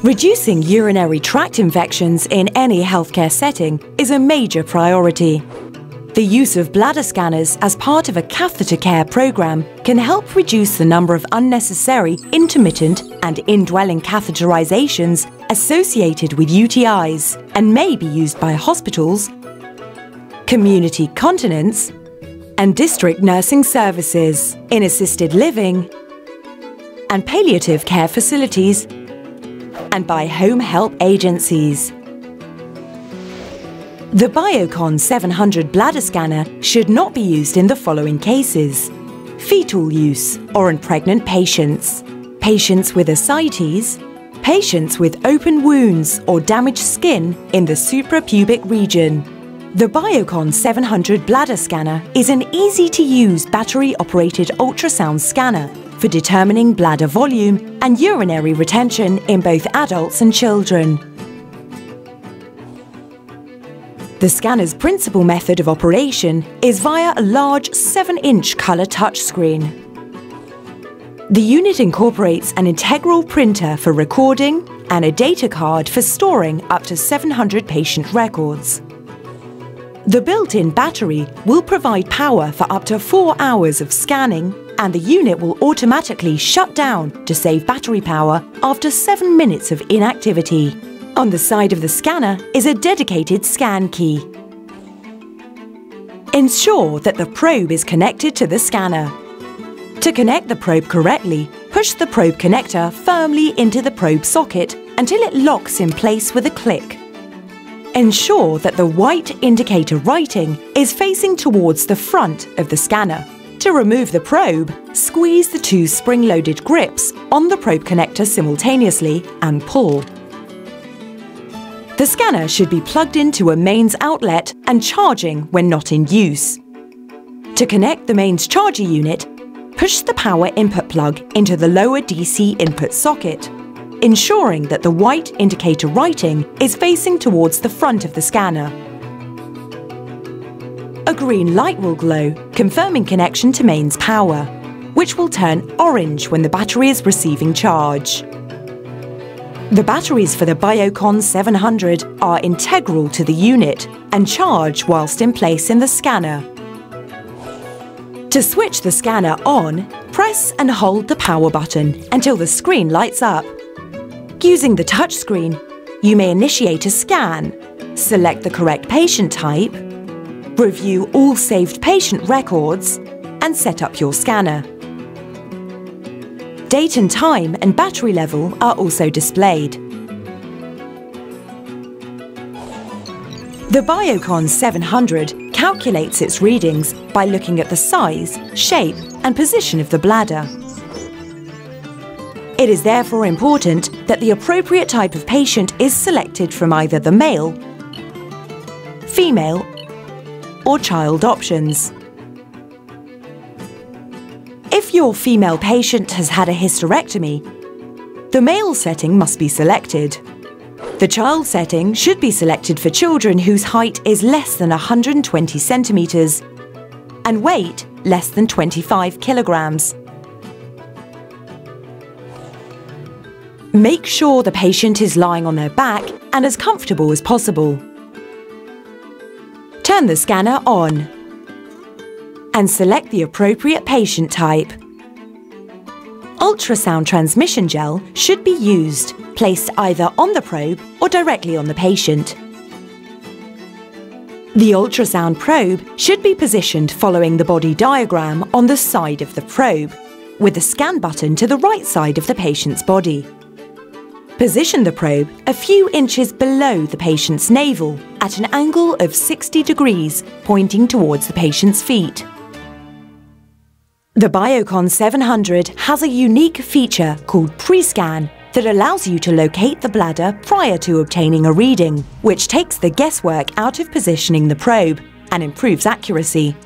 Reducing urinary tract infections in any healthcare setting is a major priority. The use of bladder scanners as part of a catheter care program can help reduce the number of unnecessary, intermittent and indwelling catheterizations associated with UTIs and may be used by hospitals, community continence, and district nursing services, in assisted living and palliative care facilities, and by home help agencies. The Biocon 700 bladder scanner should not be used in the following cases: fetal use or in pregnant patients, patients with ascites, patients with open wounds or damaged skin in the suprapubic region. The Biocon 700 bladder scanner is an easy-to-use battery-operated ultrasound scanner for determining bladder volume and urinary retention in both adults and children. The scanner's principal method of operation is via a large 7-inch colour touchscreen. The unit incorporates an integral printer for recording and a data card for storing up to 700 patient records. The built-in battery will provide power for up to 4 hours of scanning, and the unit will automatically shut down to save battery power after 7 minutes of inactivity. On the side of the scanner is a dedicated scan key. Ensure that the probe is connected to the scanner. To connect the probe correctly, push the probe connector firmly into the probe socket until it locks in place with a click. Ensure that the white indicator writing is facing towards the front of the scanner. To remove the probe, squeeze the 2 spring-loaded grips on the probe connector simultaneously and pull. The scanner should be plugged into a mains outlet and charging when not in use. To connect the mains charger unit, push the power input plug into the lower DC input socket, ensuring that the white indicator writing is facing towards the front of the scanner. A green light will glow, confirming connection to mains power, which will turn orange when the battery is receiving charge. The batteries for the Biocon 700 are integral to the unit and charge whilst in place in the scanner. To switch the scanner on, press and hold the power button until the screen lights up. Using the touchscreen, you may initiate a scan, select the correct patient type, review all saved patient records, and set up your scanner. Date and time and battery level are also displayed. The Biocon 700 calculates its readings by looking at the size, shape, and position of the bladder. It is therefore important that the appropriate type of patient is selected from either the male, female, or child options. If your female patient has had a hysterectomy, the male setting must be selected. The child setting should be selected for children whose height is less than 120 centimetres and weight less than 25 kilograms. Make sure the patient is lying on their back and as comfortable as possible. Turn the scanner on and select the appropriate patient type. Ultrasound transmission gel should be used, placed either on the probe or directly on the patient. The ultrasound probe should be positioned following the body diagram on the side of the probe, with the scan button to the right side of the patient's body. Position the probe a few inches below the patient's navel at an angle of 60 degrees, pointing towards the patient's feet. The Biocon 700 has a unique feature called pre-scan that allows you to locate the bladder prior to obtaining a reading, which takes the guesswork out of positioning the probe and improves accuracy.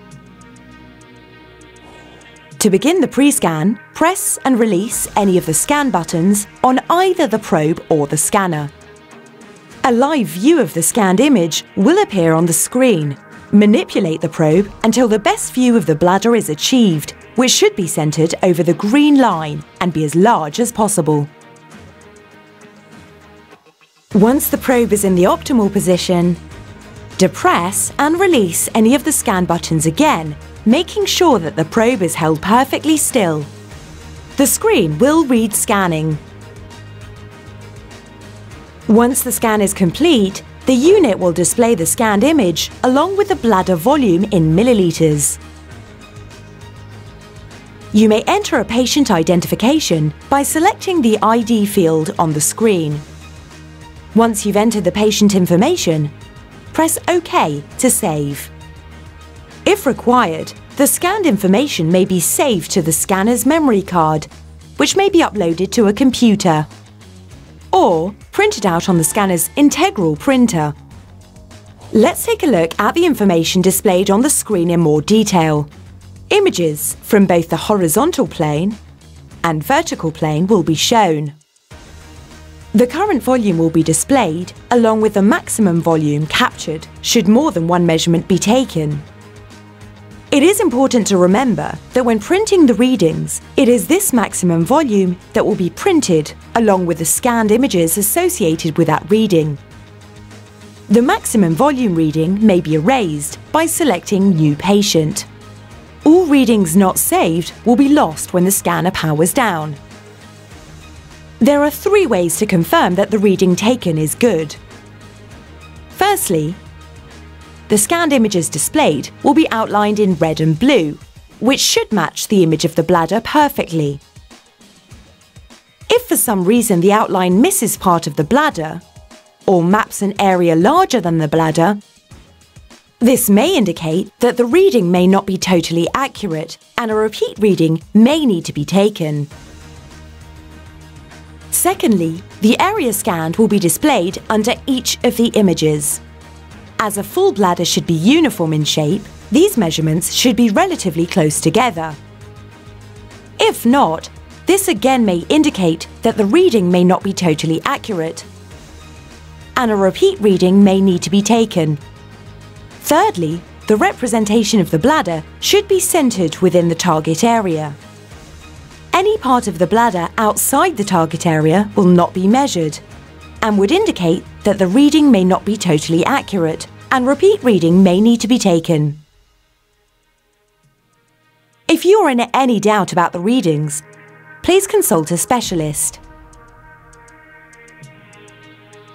To begin the pre-scan, press and release any of the scan buttons on either the probe or the scanner. A live view of the scanned image will appear on the screen. Manipulate the probe until the best view of the bladder is achieved, which should be centered over the green line and be as large as possible. Once the probe is in the optimal position, depress and release any of the scan buttons again, making sure that the probe is held perfectly still. The screen will read scanning. Once the scan is complete, the unit will display the scanned image along with the bladder volume in milliliters. You may enter a patient identification by selecting the ID field on the screen. Once you've entered the patient information, press OK to save. If required, the scanned information may be saved to the scanner's memory card, which may be uploaded to a computer, or printed out on the scanner's integral printer. Let's take a look at the information displayed on the screen in more detail. Images from both the horizontal plane and vertical plane will be shown. The current volume will be displayed along with the maximum volume captured should more than one measurement be taken. It is important to remember that when printing the readings, it is this maximum volume that will be printed along with the scanned images associated with that reading. The maximum volume reading may be erased by selecting New Patient. All readings not saved will be lost when the scanner powers down. There are 3 ways to confirm that the reading taken is good. Firstly, the scanned images displayed will be outlined in red and blue, which should match the image of the bladder perfectly. If for some reason the outline misses part of the bladder, or maps an area larger than the bladder, this may indicate that the reading may not be totally accurate and a repeat reading may need to be taken. Secondly, the area scanned will be displayed under each of the images. As a full bladder should be uniform in shape, these measurements should be relatively close together. If not, this again may indicate that the reading may not be totally accurate, and a repeat reading may need to be taken. Thirdly, the representation of the bladder should be centered within the target area. Any part of the bladder outside the target area will not be measured and would indicate that the reading may not be totally accurate and repeat reading may need to be taken. If you are in any doubt about the readings, please consult a specialist.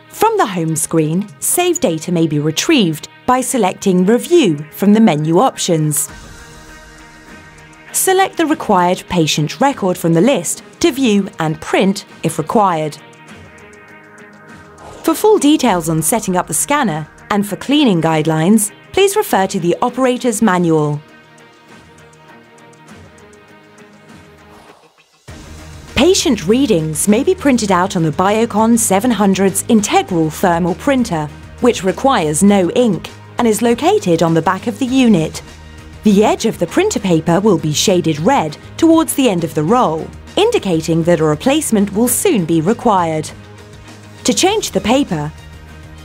From the home screen, saved data may be retrieved by selecting Review from the menu options. Select the required patient record from the list to view and print if required. For full details on setting up the scanner and for cleaning guidelines, please refer to the operator's manual. Patient readings may be printed out on the Biocon 700's integral thermal printer, which requires no ink and is located on the back of the unit. The edge of the printer paper will be shaded red towards the end of the roll, indicating that a replacement will soon be required. To change the paper,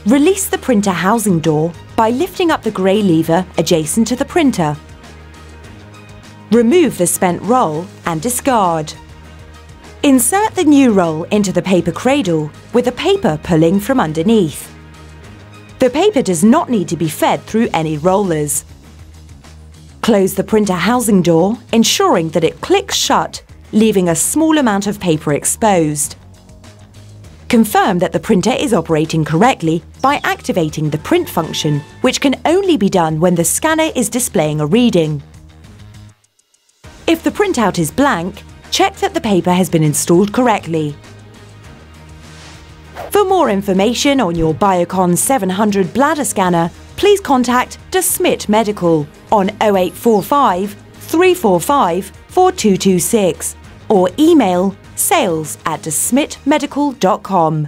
release the printer housing door by lifting up the grey lever adjacent to the printer. Remove the spent roll and discard. Insert the new roll into the paper cradle with the paper pulling from underneath. The paper does not need to be fed through any rollers. Close the printer housing door, ensuring that it clicks shut, leaving a small amount of paper exposed. Confirm that the printer is operating correctly by activating the print function, which can only be done when the scanner is displaying a reading. If the printout is blank, check that the paper has been installed correctly. For more information on your Biocon 700 bladder scanner, please contact DeSmit Medical on 0845 345 4226 or email sales@desmitmedical.com.